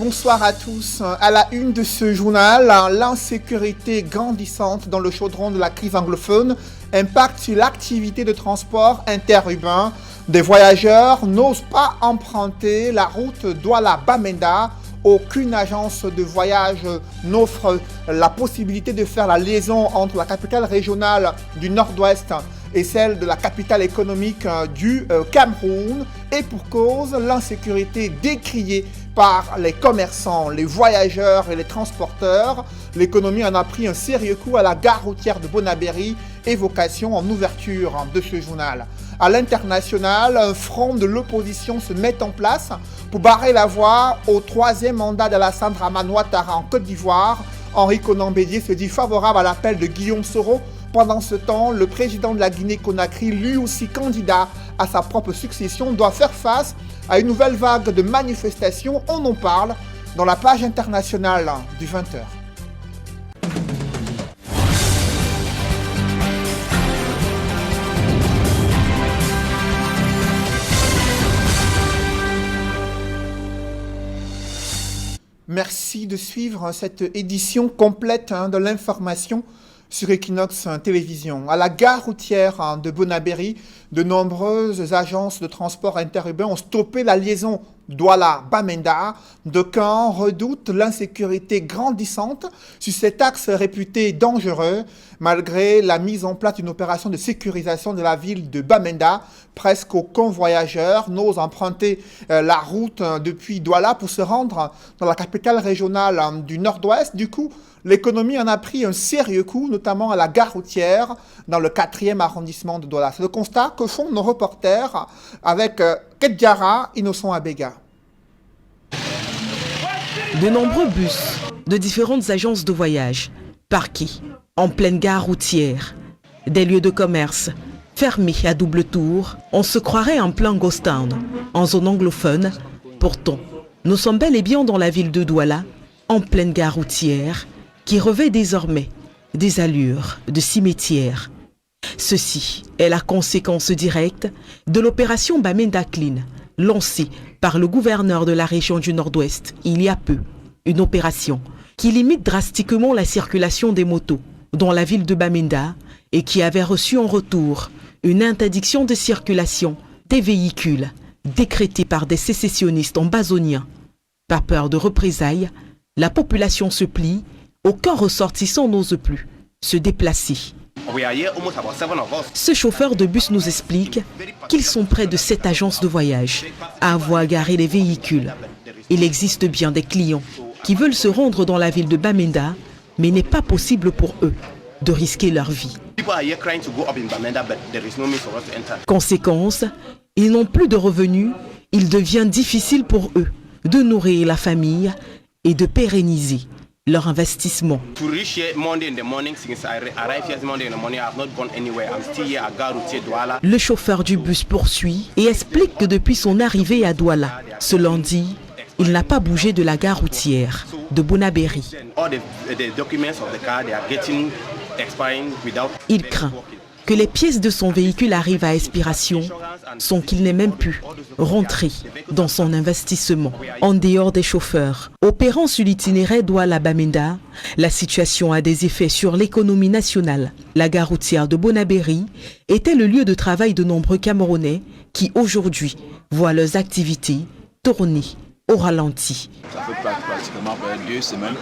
bonsoir à tous. À la une de ce journal, l'insécurité grandissante dans le chaudron de la crise anglophone impacte sur l'activité de transport interurbain. Des voyageurs n'osent pas emprunter la route Douala-Bamenda. Aucune agence de voyage n'offre la possibilité de faire la liaison entre la capitale régionale du Nord-Ouest et celle de la capitale économique du Cameroun. Et pour cause, l'insécurité décriée par les commerçants, les voyageurs et les transporteurs. L'économie en a pris un sérieux coup à la gare routière de Bonabéry, évocation en ouverture de ce journal. À l'international, un front de l'opposition se met en place pour barrer la voie au troisième mandat d'Alassane Dramane Ouattara en Côte d'Ivoire. Henri Konan Bédié se dit favorable à l'appel de Guillaume Soro. Pendant ce temps, le président de la Guinée-Conakry, lui aussi candidat à sa propre succession, doit faire face à une nouvelle vague de manifestations. On en parle dans la page internationale du 20h. Merci de suivre cette édition complète de l'information sur Equinox Télévision. À la gare routière de Bonabéry, de nombreuses agences de transport interurbain ont stoppé la liaison Douala-Bamenda. D'aucuns redoutent l'insécurité grandissante sur cet axe réputé dangereux. Malgré la mise en place d'une opération de sécurisation de la ville de Bamenda, presque aucun voyageur n'ose emprunter la route depuis Douala pour se rendre dans la capitale régionale du Nord-Ouest. Du coup, l'économie en a pris un sérieux coup, notamment à la gare routière dans le 4e arrondissement de Douala. C'est le constat que font nos reporters avec Kedjara Innocent Abega. De nombreux bus de différentes agences de voyage parqués en pleine gare routière. Des lieux de commerce fermés à double tour. On se croirait en plein ghost town, en zone anglophone. Pourtant, nous sommes bel et bien dans la ville de Douala, en pleine gare routière, qui revêt désormais des allures de cimetière. Ceci est la conséquence directe de l'opération Bamenda Clean, lancée par le gouverneur de la région du Nord-Ouest il y a peu. Une opération qui limite drastiquement la circulation des motos dans la ville de Bamenda et qui avait reçu en retour une interdiction de circulation des véhicules décrétée par des sécessionnistes ambazoniens. Par peur de représailles, la population se plie, aucun ressortissant n'ose plus se déplacer. Ce chauffeur de bus nous explique qu'ils sont près de 7 agences de voyage à avoir garé les véhicules. Il existe bien des clients qui veulent se rendre dans la ville de Bamenda, mais il n'est pas possible pour eux de risquer leur vie. Conséquence, ils n'ont plus de revenus, il devient difficile pour eux de nourrir la famille et de pérenniser leur investissement. Le chauffeur du bus poursuit et explique que depuis son arrivée à Douala, ce lundi, il n'a pas bougé de la gare routière de Bonabéry. Il craint que les pièces de son véhicule arrivent à expiration sans qu'il n'ait même pu rentrer dans son investissement. En dehors des chauffeurs opérant sur l'itinéraire Douala-Bamenda, la situation a des effets sur l'économie nationale. La gare routière de Bonabéry était le lieu de travail de nombreux Camerounais qui aujourd'hui voient leurs activités tourner au ralenti. Ça fait pratiquement 2 semaines.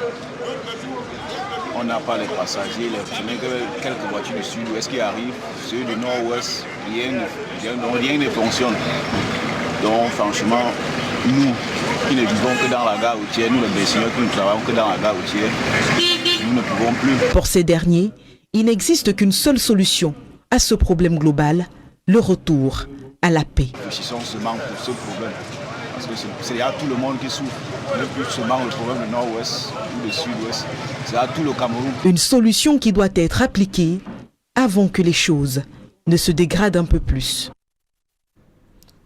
On n'a pas les passagers, quelques voitures du sud-ouest qui arrivent, ceux du nord-ouest, rien ne fonctionne. Donc franchement, nous qui ne vivons que dans la gare routière, nous les baigneurs qui ne travaillons que dans la gare routière, nous ne pouvons plus. Pour ces derniers, il n'existe qu'une seule solution à ce problème global, le retour à la paix. Réfléchissons seulement pour ce problème. Parce que c'est à tout le monde qui souffre. Ne plus seulement le problème du nord-ouest ou du sud-ouest. C'est à tout le Cameroun. Une solution qui doit être appliquée avant que les choses ne se dégradent un peu plus.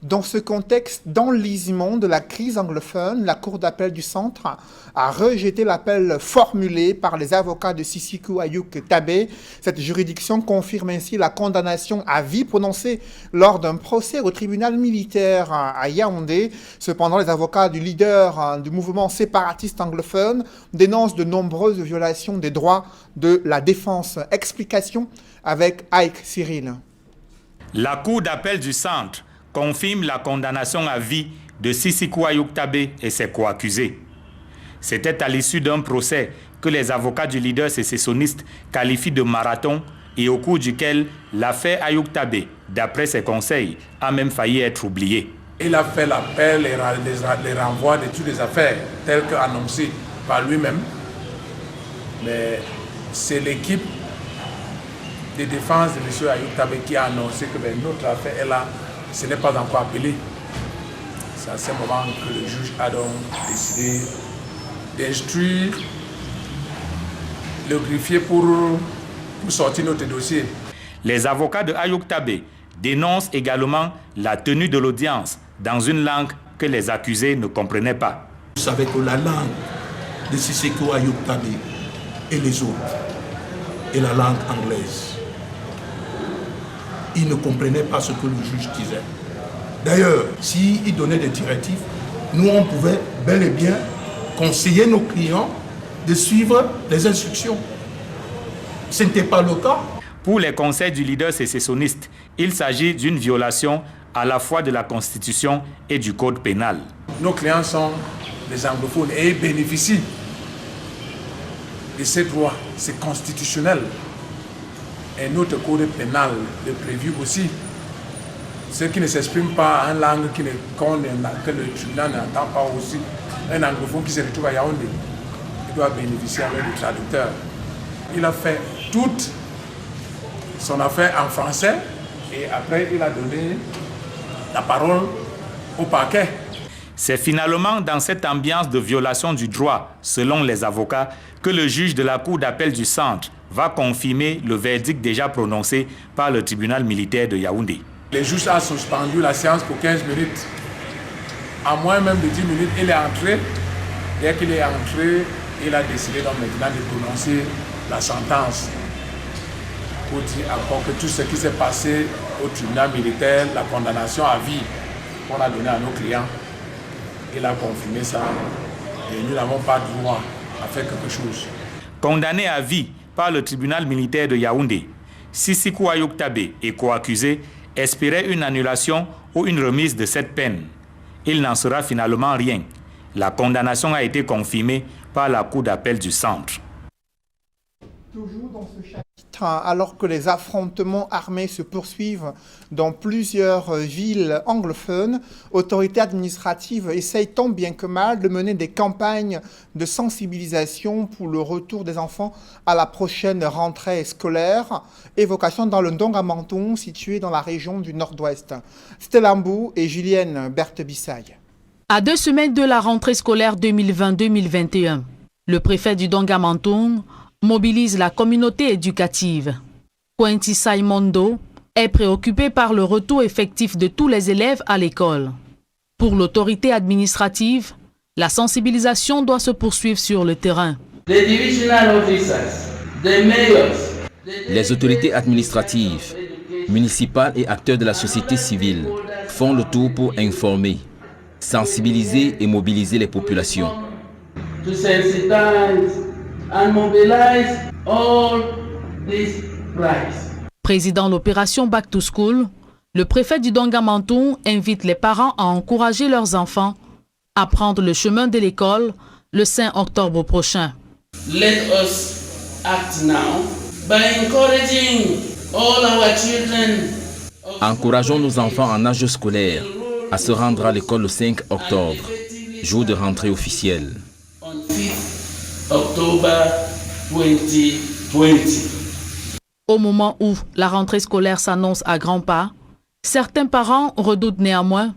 Dans ce contexte d'enlisement de la crise anglophone, la Cour d'appel du Centre a rejeté l'appel formulé par les avocats de Sisiku Ayuk Tabé. Cette juridiction confirme ainsi la condamnation à vie prononcée lors d'un procès au tribunal militaire à Yaoundé. Cependant, les avocats du leader du mouvement séparatiste anglophone dénoncent de nombreuses violations des droits de la défense. Explication avec Ike Cyril. La Cour d'appel du Centre confirme la condamnation à vie de Sisiku Ayuk Tabé et ses co-accusés. C'était à l'issue d'un procès que les avocats du leader sécessionniste qualifient de marathon et au cours duquel l'affaire Ayuk Tabé, d'après ses conseils, a même failli être oubliée. Il a fait l'appel et les renvois de toutes les affaires telles qu'annoncées par lui-même. Mais c'est l'équipe de défense de M. Ayuk Tabé qui a annoncé que notre affaire est là. Ce n'est pas encore appelé. C'est à ce moment que le juge a donc décidé d'instruire le greffier pour sortir notre dossier. Les avocats de Ayuk Tabé dénoncent également la tenue de l'audience dans une langue que les accusés ne comprenaient pas. Vous savez que la langue de Sisiku Ayuk Tabé et les autres est la langue anglaise. Ils ne comprenaient pas ce que le juge disait. D'ailleurs, s'il donnait des directives, nous, on pouvait bel et bien conseiller nos clients de suivre les instructions. Ce n'était pas le cas. Pour les conseils du leader sécessionniste, il s'agit d'une violation à la fois de la Constitution et du Code pénal. Nos clients sont des anglophones et ils bénéficient de ces droits. C'est constitutionnel. Et notre code pénal est prévu aussi. Ceux qui ne s'expriment pas en langue que le tribunal n'entend pas aussi, un anglophone qui se retrouve à Yaoundé, il doit bénéficier avec le traducteur. Il a fait toute son affaire en français et après il a donné la parole au parquet. C'est finalement dans cette ambiance de violation du droit, selon les avocats, que le juge de la Cour d'appel du Centre va confirmer le verdict déjà prononcé par le tribunal militaire de Yaoundé. Le juge a suspendu la séance pour 15 minutes. À moins même de 10 minutes, il est entré. Dès qu'il est entré, il a décidé donc maintenant de prononcer la sentence. Pour dire encore que tout ce qui s'est passé au tribunal militaire, la condamnation à vie qu'on a donnée à nos clients, il a confirmé ça. Et nous n'avons pas droit à faire quelque chose. Condamné à vie par le tribunal militaire de Yaoundé, Sisiku Ayuk Tabé et co-accusés espéraient une annulation ou une remise de cette peine. Il n'en sera finalement rien. La condamnation a été confirmée par la Cour d'appel du Centre. Toujours dans ce chapitre, alors que les affrontements armés se poursuivent dans plusieurs villes anglophones, autorités administratives essayent tant bien que mal de mener des campagnes de sensibilisation pour le retour des enfants à la prochaine rentrée scolaire. Évocation dans le Ndonga-Menton, situé dans la région du Nord-Ouest. Stella Mbou et Julienne Berthe-Bissaye. À 2 semaines de la rentrée scolaire 2020-2021, le préfet du Ndonga-Menton mobilise la communauté éducative. Quentin Saimondo est préoccupé par le retour effectif de tous les élèves à l'école. Pour l'autorité administrative, la sensibilisation doit se poursuivre sur le terrain. Les autorités administratives, municipales et acteurs de la société civile font le tour pour informer, sensibiliser et mobiliser les populations. Président de l'opération Back to School, le préfet du Ndonga-Menton invite les parents à encourager leurs enfants à prendre le chemin de l'école le 5 octobre prochain. Let us act now by encouraging all our children. Encourageons nos enfants en âge scolaire à se rendre à l'école le 5 octobre, jour de rentrée officielle. On 5 October 2020. Au moment où la rentrée scolaire s'annonce à grands pas, certains parents redoutent néanmoins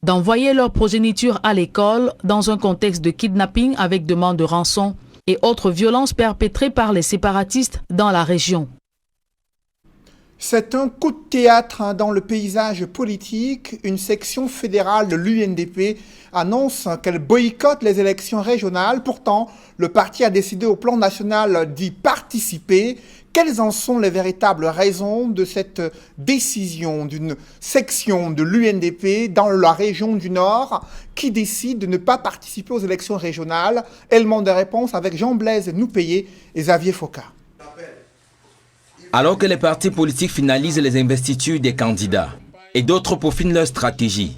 d'envoyer leur progéniture à l'école dans un contexte de kidnapping avec demande de rançon et autres violences perpétrées par les séparatistes dans la région. C'est un coup de théâtre dans le paysage politique. Une section fédérale de l'UNDP annonce qu'elle boycotte les élections régionales. Pourtant, le parti a décidé au plan national d'y participer. Quelles en sont les véritables raisons de cette décision d'une section de l'UNDP dans la région du Nord qui décide de ne pas participer aux élections régionales? Élément de réponse avec Jean-Blaise Noupéé et Xavier Foka. Alors que les partis politiques finalisent les investitures des candidats et d'autres peaufinent leur stratégie,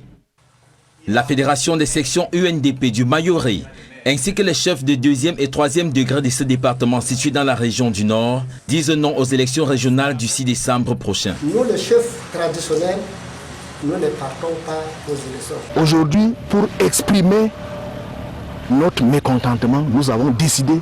la Fédération des sections UNDP du Mayorais ainsi que les chefs de 2e et 3e degré de ce département situé dans la région du Nord disent non aux élections régionales du 6 décembre prochain. Nous, les chefs traditionnels, nous ne partons pas aux élections. Aujourd'hui, pour exprimer notre mécontentement, nous avons décidé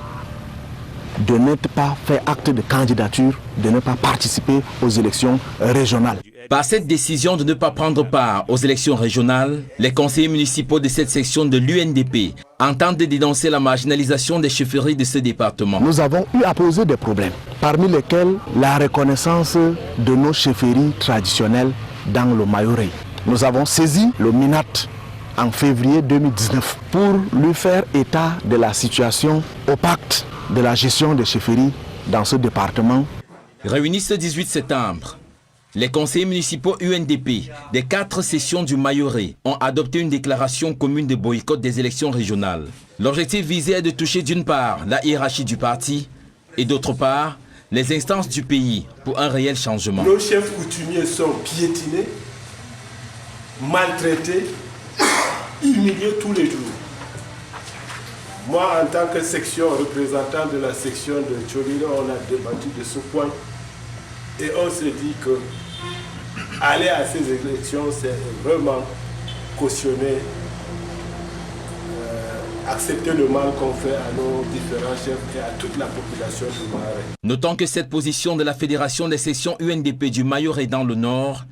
de ne pas faire acte de candidature, de ne pas participer aux élections régionales. Par cette décision de ne pas prendre part aux élections régionales, les conseillers municipaux de cette section de l'UNDP entendent dénoncer la marginalisation des chefferies de ce département. Nous avons eu à poser des problèmes, parmi lesquels la reconnaissance de nos chefferies traditionnelles dans le Mayorais. Nous avons saisi le MINAT en février 2019 pour lui faire état de la situation opaque de la gestion des chefferies dans ce département. Réunis ce 18 septembre, les conseillers municipaux UNDP des 4 sessions du Mayorais ont adopté une déclaration commune de boycott des élections régionales. L'objectif visé est de toucher d'une part la hiérarchie du parti et d'autre part les instances du pays pour un réel changement. Nos chefs coutumiers sont piétinés, maltraités, humiliés tous les jours. Moi, en tant que section représentant de la section de Tcholilo, on a débattu de ce point et on s'est dit que aller à ces élections, c'est vraiment cautionner, accepter le mal qu'on fait à nos différents chefs et à toute la population du Mayorais. Notons que cette position de la Fédération des sections UNDP du Mayorais dans le Nord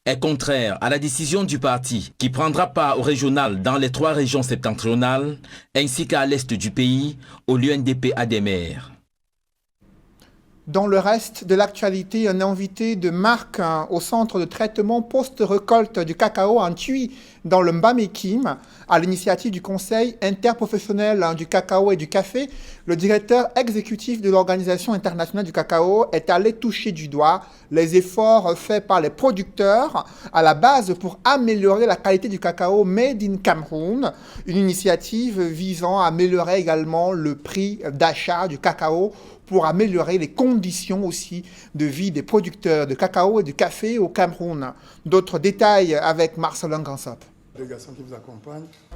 est contraire à la décision du parti qui prendra part au régional dans les 3 régions septentrionales ainsi qu'à l'est du pays où l'UNDP a des maires. Dans le reste de l'actualité, un invité de marque au centre de traitement post-récolte du cacao en Tui dans le Mbamekim, à l'initiative du Conseil interprofessionnel du cacao et du café, le directeur exécutif de l'Organisation internationale du cacao est allé toucher du doigt les efforts faits par les producteurs à la base pour améliorer la qualité du cacao made in Cameroun, une initiative visant à améliorer également le prix d'achat du cacao pour améliorer les conditions aussi de vie des producteurs de cacao et de café au Cameroun. D'autres détails avec Marcelin Gansop.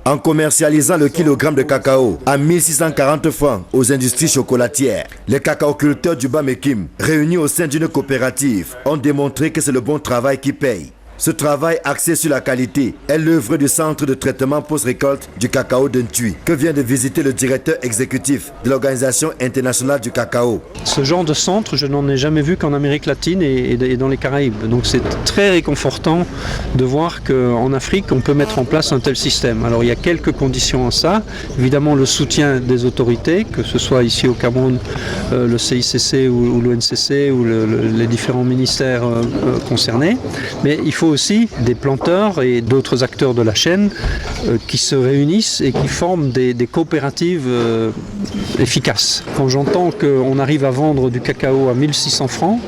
En commercialisant le kilogramme de cacao à 1640 francs aux industries chocolatières, les cacaoculteurs du Bas-Mekim, réunis au sein d'une coopérative, ont démontré que c'est le bon travail qui paye. Ce travail axé sur la qualité est l'œuvre du centre de traitement post-récolte du cacao de Ntui, que vient de visiter le directeur exécutif de l'Organisation internationale du cacao. Ce genre de centre, je n'en ai jamais vu qu'en Amérique latine et dans les Caraïbes. Donc c'est très réconfortant de voir qu'en Afrique, on peut mettre en place un tel système. Alors il y a quelques conditions à ça. Évidemment, le soutien des autorités, que ce soit ici au Cameroun, le CICC ou l'ONCC ou les différents ministères concernés. Mais il faut aussi des planteurs et d'autres acteurs de la chaîne qui se réunissent et qui forment des coopératives efficaces. Quand j'entends qu'on arrive à vendre du cacao à 1600 francs,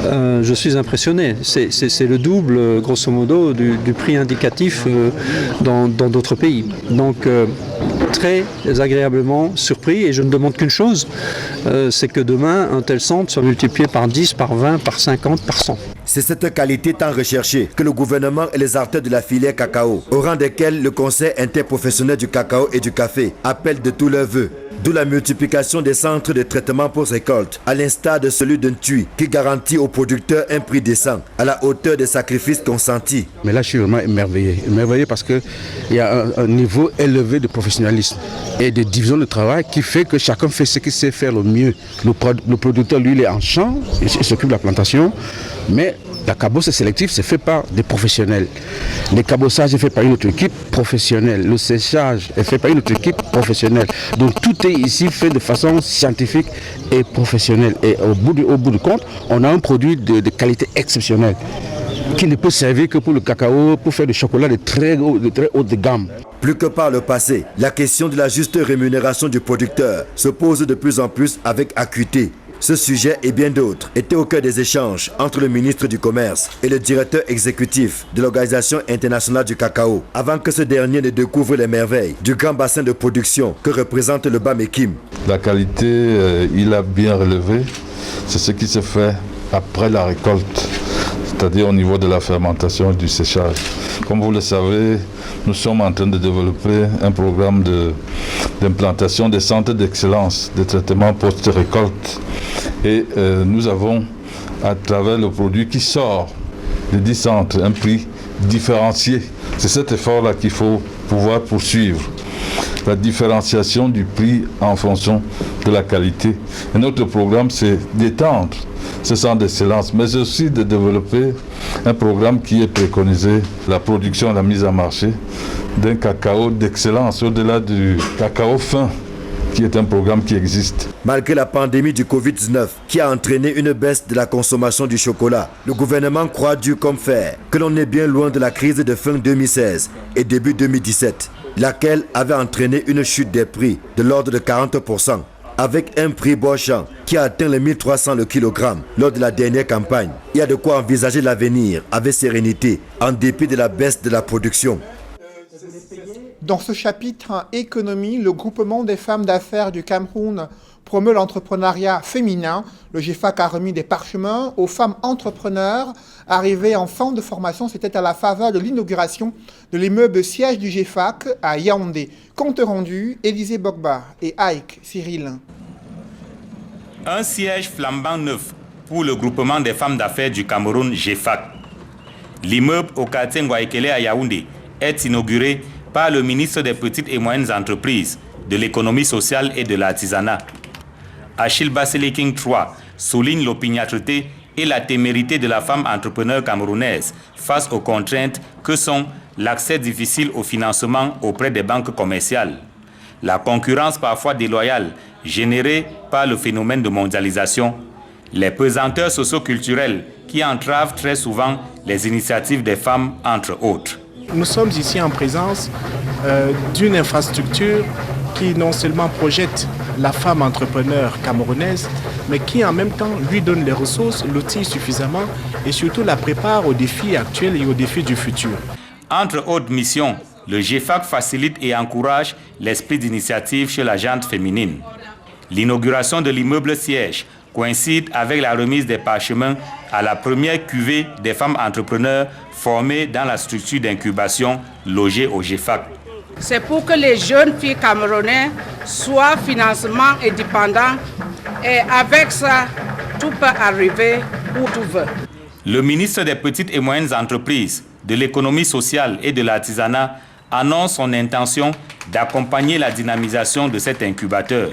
je suis impressionné. C'est le double, grosso modo, du prix indicatif dans d'autres pays. Donc, très agréablement surpris et je ne demande qu'une chose, c'est que demain, un tel centre soit multiplié par 10, par 20, par 50, par 100. C'est cette qualité tant recherchée que le gouvernement et les acteurs de la filière cacao, au rang desquels le Conseil interprofessionnel du cacao et du café, appellent de tous leurs vœux. D'où la multiplication des centres de traitement post-récolte, à l'instar de celui d'un Ntui, qui garantit aux producteurs un prix décent, à la hauteur des sacrifices consentis. Mais là, je suis vraiment émerveillé parce qu'il y a un niveau élevé de professionnalisme et de division de travail qui fait que chacun fait ce qu'il sait faire le mieux. Le producteur, lui, il est en champ, il s'occupe de la plantation, mais La cabosse sélective, c'est fait par des professionnels. Le cabossage est fait par une autre équipe professionnelle. Le séchage est fait par une autre équipe professionnelle. Donc tout est ici fait de façon scientifique et professionnelle. Et au bout du compte, on a un produit de qualité exceptionnelle qui ne peut servir que pour le cacao, pour faire du chocolat de très haute de gamme. Plus que par le passé, la question de la juste rémunération du producteur se pose de plus en plus avec acuité. Ce sujet et bien d'autres étaient au cœur des échanges entre le ministre du Commerce et le directeur exécutif de l'Organisation internationale du cacao, avant que ce dernier ne découvre les merveilles du grand bassin de production que représente le Bamekim. La qualité, il a bien relevé. C'est ce qui se fait après la récolte, c'est-à-dire au niveau de la fermentation et du séchage. Comme vous le savez, nous sommes en train de développer un programme d'implantation des centres d'excellence de traitement post-récolte. Et nous avons, à travers le produit qui sort des 10 centres, un prix différencié. C'est cet effort-là qu'il faut pouvoir poursuivre. La différenciation du prix en fonction de la qualité. Et notre programme, c'est d'étendre ce centre d'excellence, mais aussi de développer un programme qui est préconisé, la production et la mise en marché d'un cacao d'excellence, au-delà du cacao fin, qui est un programme qui existe. Malgré la pandémie du Covid-19 qui a entraîné une baisse de la consommation du chocolat, le gouvernement croit dur comme fer que l'on est bien loin de la crise de fin 2016 et début 2017, laquelle avait entraîné une chute des prix de l'ordre de 40%, avec un prix bochant qui a atteint les 1300 le kilogramme lors de la dernière campagne. Il y a de quoi envisager l'avenir avec sérénité, en dépit de la baisse de la production. Dans ce chapitre économie, le groupement des femmes d'affaires du Cameroun promeut l'entrepreneuriat féminin. Le GEFAC a remis des parchemins aux femmes entrepreneurs arrivées en fin de formation. C'était à la faveur de l'inauguration de l'immeuble siège du GEFAC à Yaoundé. Compte rendu, Élisée Bogba et Ike Cyril. Un siège flambant neuf pour le groupement des femmes d'affaires du Cameroun GEFAC. L'immeuble au quartier Ngwaikele à Yaoundé est inauguré par le ministre des Petites et Moyennes Entreprises, de l'Économie sociale et de l'Artisanat. Achille Baseleking III souligne l'opiniâtreté et la témérité de la femme entrepreneur camerounaise face aux contraintes que sont l'accès difficile au financement auprès des banques commerciales, la concurrence parfois déloyale générée par le phénomène de mondialisation, les pesanteurs socio-culturelles qui entravent très souvent les initiatives des femmes, entre autres. Nous sommes ici en présence d'une infrastructure qui non seulement projette la femme entrepreneur camerounaise, mais qui en même temps lui donne les ressources, l'outil suffisamment et surtout la prépare aux défis actuels et aux défis du futur. Entre autres missions, le GEFAC facilite et encourage l'esprit d'initiative chez la gente féminine. L'inauguration de l'immeuble siège coïncide avec la remise des parchemins à la première cuvée des femmes entrepreneurs formées dans la structure d'incubation logée au GEFAC. C'est pour que les jeunes filles camerounaises soient financièrement indépendantes et avec ça, tout peut arriver où tout veut. Le ministre des Petites et Moyennes Entreprises, de l'Économie sociale et de l'Artisanat annonce son intention d'accompagner la dynamisation de cet incubateur.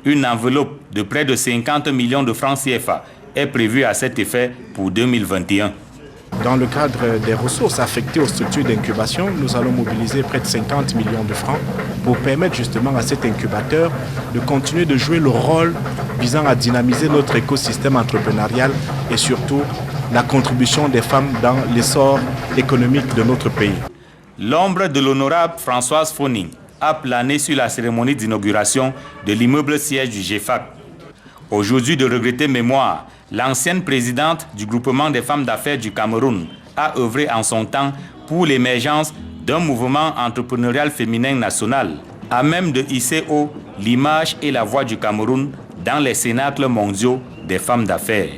Une enveloppe de près de 50 millions de francs CFA est prévue à cet effet pour 2021. Dans le cadre des ressources affectées aux structures d'incubation, nous allons mobiliser près de 50 millions de francs pour permettre justement à cet incubateur de continuer de jouer le rôle visant à dynamiser notre écosystème entrepreneurial et surtout la contribution des femmes dans l'essor économique de notre pays. L'ombre de l'honorable Françoise Foning a plané sur la cérémonie d'inauguration de l'immeuble siège du GEFAC. Aujourd'hui de regretter mémoire, l'ancienne présidente du groupement des femmes d'affaires du Cameroun a œuvré en son temps pour l'émergence d'un mouvement entrepreneurial féminin national, à même de hisser haut l'image et la voix du Cameroun dans les cénacles mondiaux des femmes d'affaires.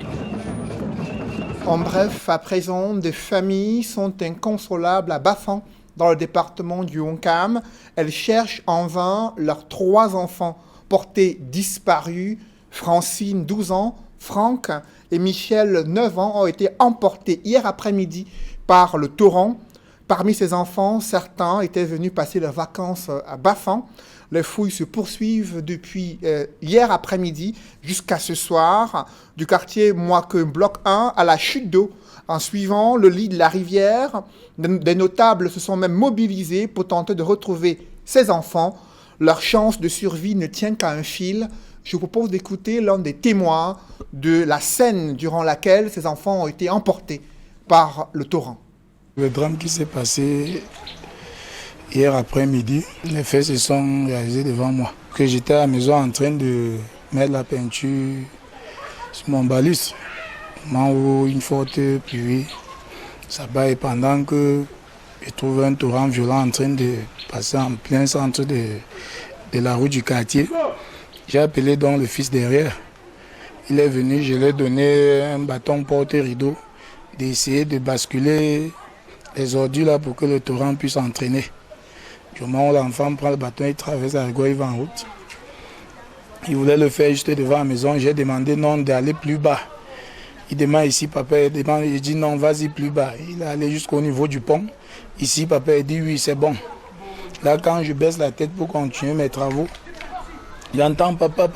En bref, à présent, des familles sont inconsolables à Bafang, dans le département du Honkam. Elles cherchent en vain leurs 3 enfants portés disparus. Francine, 12 ans, Franck et Michel, 9 ans, ont été emportés hier après-midi par le torrent. Parmi ces enfants, certains étaient venus passer leurs vacances à Bafang. Les fouilles se poursuivent depuis hier après-midi jusqu'à ce soir, du quartier Moike Bloc 1 à la chute d'eau. En suivant le lit de la rivière, des notables se sont même mobilisés pour tenter de retrouver ces enfants. Leur chance de survie ne tient qu'à un fil. Je vous propose d'écouter l'un des témoins de la scène durant laquelle ces enfants ont été emportés par le torrent. Le drame qui s'est passé hier après-midi, les faits se sont réalisés devant moi. Que j'étais à la maison en train de mettre la peinture sur mon balus. Où une forte pluie s'abat et pendant que je trouve un torrent violent en train de passer en plein centre de la rue du quartier, j'ai appelé donc le fils derrière. Il est venu, je lui ai donné un bâton porte-rideau d'essayer de basculer les ordures là pour que le torrent puisse entraîner. Du moment où l'enfant prend le bâton, il traverse la rue, il va en route. Il voulait le faire juste devant la maison, j'ai demandé non d'aller plus bas. Il demande ici, papa, il dit non, vas-y plus bas. Il est allé jusqu'au niveau du pont. Ici, papa, il dit oui, c'est bon. Là, quand je baisse la tête pour continuer mes travaux, j'entends papa.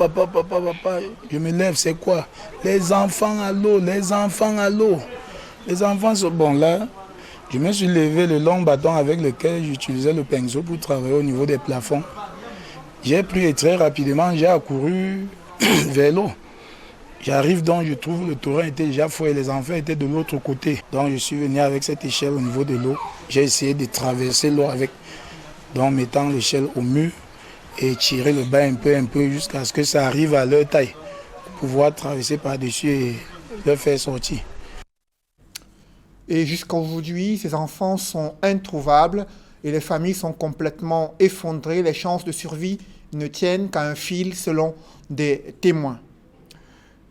Je me lève, c'est quoi? Les enfants à l'eau, les enfants à l'eau. Les enfants sont bons là. Je me suis levé le long bâton avec lequel j'utilisais le pinceau pour travailler au niveau des plafonds. J'ai pris et très rapidement, j'ai accouru vers l'eau. J'arrive donc, je trouve le torrent était déjà fouillé, les enfants étaient de l'autre côté. Donc je suis venu avec cette échelle au niveau de l'eau. J'ai essayé de traverser l'eau donc mettant l'échelle au mur et tirer le bas un peu jusqu'à ce que ça arrive à leur taille pour pouvoir traverser par-dessus et leur faire sortir. Et jusqu'à aujourd'hui, ces enfants sont introuvables et les familles sont complètement effondrées. Les chances de survie ne tiennent qu'à un fil selon des témoins.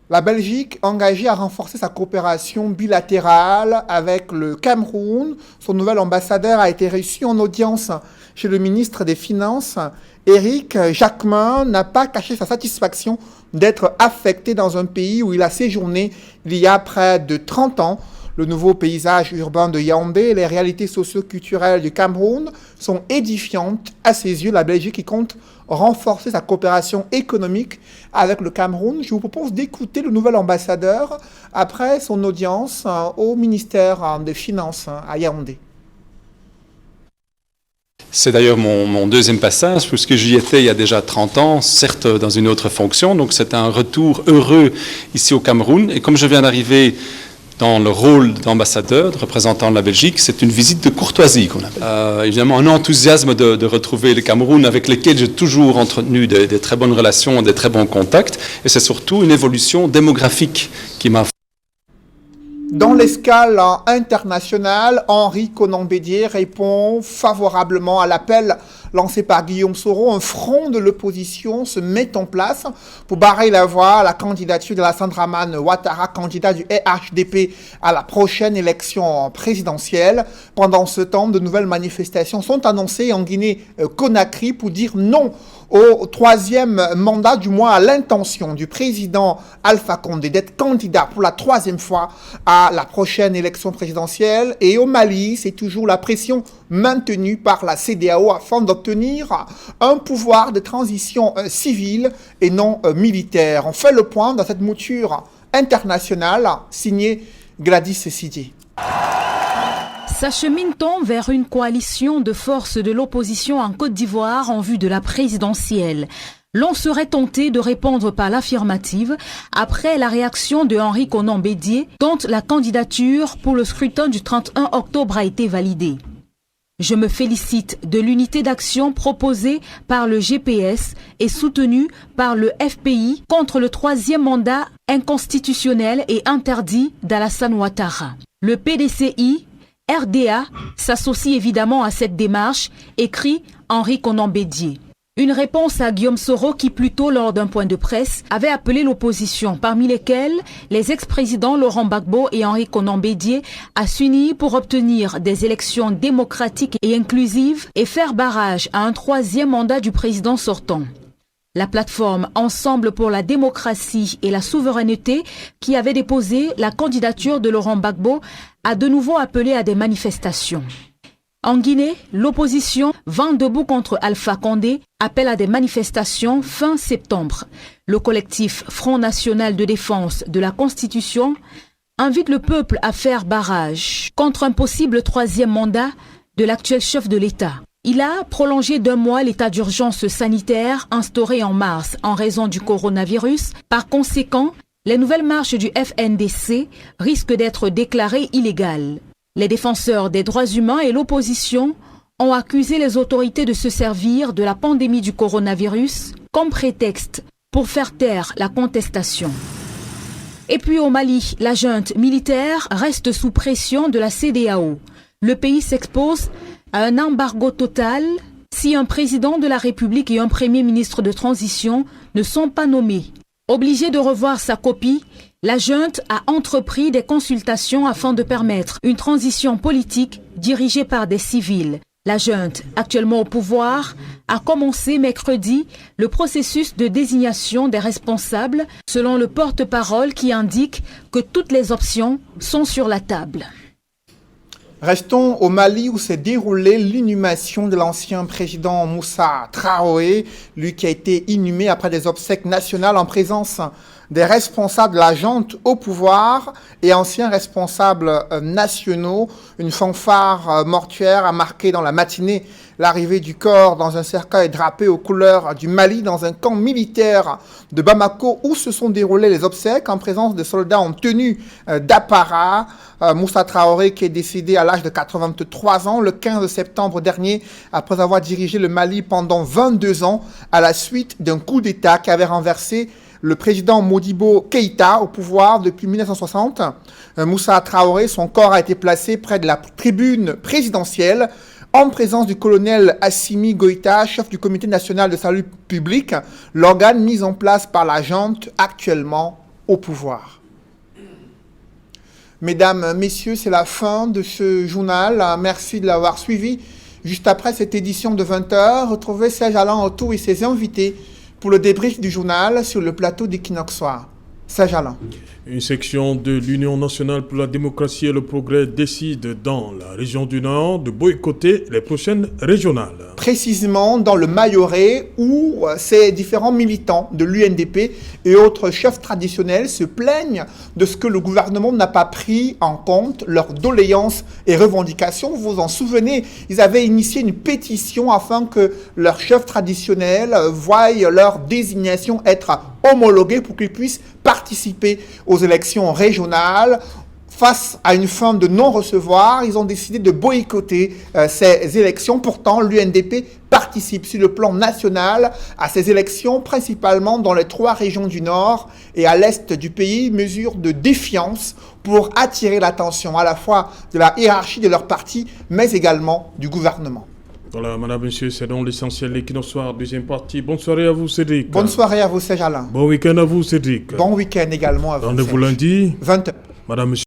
La Belgique, engagée à renforcer sa coopération bilatérale avec le Cameroun, son nouvel ambassadeur a été reçu en audience chez le ministre des Finances. Éric Jacquemin n'a pas caché sa satisfaction d'être affecté dans un pays où il a séjourné il y a près de 30 ans. Le nouveau paysage urbain de Yaoundé et les réalités socio-culturelles du Cameroun sont édifiantes à ses yeux. La Belgique qui compte renforcer sa coopération économique avec le Cameroun. Je vous propose d'écouter le nouvel ambassadeur après son audience au ministère des Finances à Yaoundé. C'est d'ailleurs mon deuxième passage, puisque j'y étais il y a déjà 30 ans, certes dans une autre fonction. Donc c'est un retour heureux ici au Cameroun. Et comme je viens d'arriver dans le rôle d'ambassadeur, de représentant de la Belgique, c'est une visite de courtoisie qu'on appelle. Évidemment, un enthousiasme de retrouver le Cameroun avec lequel j'ai toujours entretenu des très bonnes relations, des très bons contacts. Et c'est surtout une évolution démographique qui m'a... Dans l'escale internationale, Henri Konan Bédié répond favorablement à l'appel lancé par Guillaume Soro. Un front de l'opposition se met en place pour barrer la voie à la candidature de Alassane Dramane Ouattara, candidat du RHDP à la prochaine élection présidentielle. Pendant ce temps, de nouvelles manifestations sont annoncées en Guinée-Conakry pour dire non au troisième mandat, du moins à l'intention du président Alpha Condé d'être candidat pour la troisième fois à la prochaine élection présidentielle. Et au Mali, c'est toujours la pression maintenue par la CEDEAO afin d'obtenir un pouvoir de transition civile et non militaire. On fait le point dans cette mouture internationale signée Gladys Sidier. S'achemine-t-on vers une coalition de forces de l'opposition en Côte d'Ivoire en vue de la présidentielle? L'on serait tenté de répondre par l'affirmative après la réaction de Henri Konan Bédié, dont la candidature pour le scrutin du 31 octobre a été validée. Je me félicite de l'unité d'action proposée par le GPS et soutenue par le FPI contre le troisième mandat inconstitutionnel et interdit d'Alassane Ouattara. Le PDCI RDA s'associe évidemment à cette démarche, écrit Henri Konan Bédié. Une réponse à Guillaume Soro qui, plus tôt lors d'un point de presse, avait appelé l'opposition, parmi lesquels les ex-présidents Laurent Gbagbo et Henri Konan Bédié, à s'unir pour obtenir des élections démocratiques et inclusives et faire barrage à un troisième mandat du président sortant. La plateforme Ensemble pour la démocratie et la souveraineté, qui avait déposé la candidature de Laurent Gbagbo, a de nouveau appelé à des manifestations. En Guinée, l'opposition, vent debout contre Alpha Condé, appelle à des manifestations fin septembre. Le collectif Front National de Défense de la Constitution invite le peuple à faire barrage contre un possible 3e mandat de l'actuel chef de l'État. Il a prolongé d'1 mois l'état d'urgence sanitaire instauré en mars en raison du coronavirus. Par conséquent, les nouvelles marches du FNDC risquent d'être déclarées illégales. Les défenseurs des droits humains et l'opposition ont accusé les autorités de se servir de la pandémie du coronavirus comme prétexte pour faire taire la contestation. Et puis au Mali, la junte militaire reste sous pression de la CEDEAO. Le pays s'expose à un embargo total si un président de la République et un premier ministre de transition ne sont pas nommés. Obligé de revoir sa copie, la junte a entrepris des consultations afin de permettre une transition politique dirigée par des civils. La junte, actuellement au pouvoir, a commencé mercredi le processus de désignation des responsables selon le porte-parole qui indique que toutes les options sont sur la table. Restons au Mali où s'est déroulée l'inhumation de l'ancien président Moussa Traoré, lui qui a été inhumé après des obsèques nationales en présence des responsables de la junte au pouvoir et anciens responsables nationaux. Une fanfare mortuaire a marqué dans la matinée l'arrivée du corps dans un cercueil drapé aux couleurs du Mali dans un camp militaire de Bamako où se sont déroulées les obsèques en présence de soldats en tenue d'apparat. Moussa Traoré qui est décédé à l'âge de 83 ans le 15 septembre dernier après avoir dirigé le Mali pendant 22 ans à la suite d'un coup d'État qui avait renversé le président Modibo Keïta au pouvoir depuis 1960. Moussa Traoré, son corps a été placé près de la tribune présidentielle en présence du colonel Assimi Goïta, chef du comité national de salut public, l'organe mis en place par la junte actuellement au pouvoir. Mesdames, messieurs, c'est la fin de ce journal. Merci de l'avoir suivi. Juste après cette édition de 20h, retrouvez Serge Alain Autour et ses invités pour le débrief du journal sur le plateau d'Equinox Soir. Serge Alain. Une section de l'Union nationale pour la démocratie et le progrès décide dans la région du Nord de boycotter les prochaines régionales. Précisément dans le Mayoret où ces différents militants de l'UNDP et autres chefs traditionnels se plaignent de ce que le gouvernement n'a pas pris en compte leurs doléances et revendications. Vous vous en souvenez, ils avaient initié une pétition afin que leurs chefs traditionnels voient leur désignation être homologuée pour qu'ils puissent participer aux élections régionales. Face à une fin de non-recevoir, ils ont décidé de boycotter ces élections. Pourtant, l'UNDP participe sur le plan national à ces élections, principalement dans les 3 régions du Nord et à l'Est du pays, mesure de défiance pour attirer l'attention à la fois de la hiérarchie de leur parti, mais également du gouvernement. Voilà, madame, monsieur, c'est donc l'essentiel de l'Equinox Soir, deuxième partie. Bonne soirée à vous, Cédric. Bonne soirée à vous, Serge Alain. Bon week-end à vous, Cédric. Bon week-end également à vous. Rendez-vous lundi. 20h. Madame, monsieur.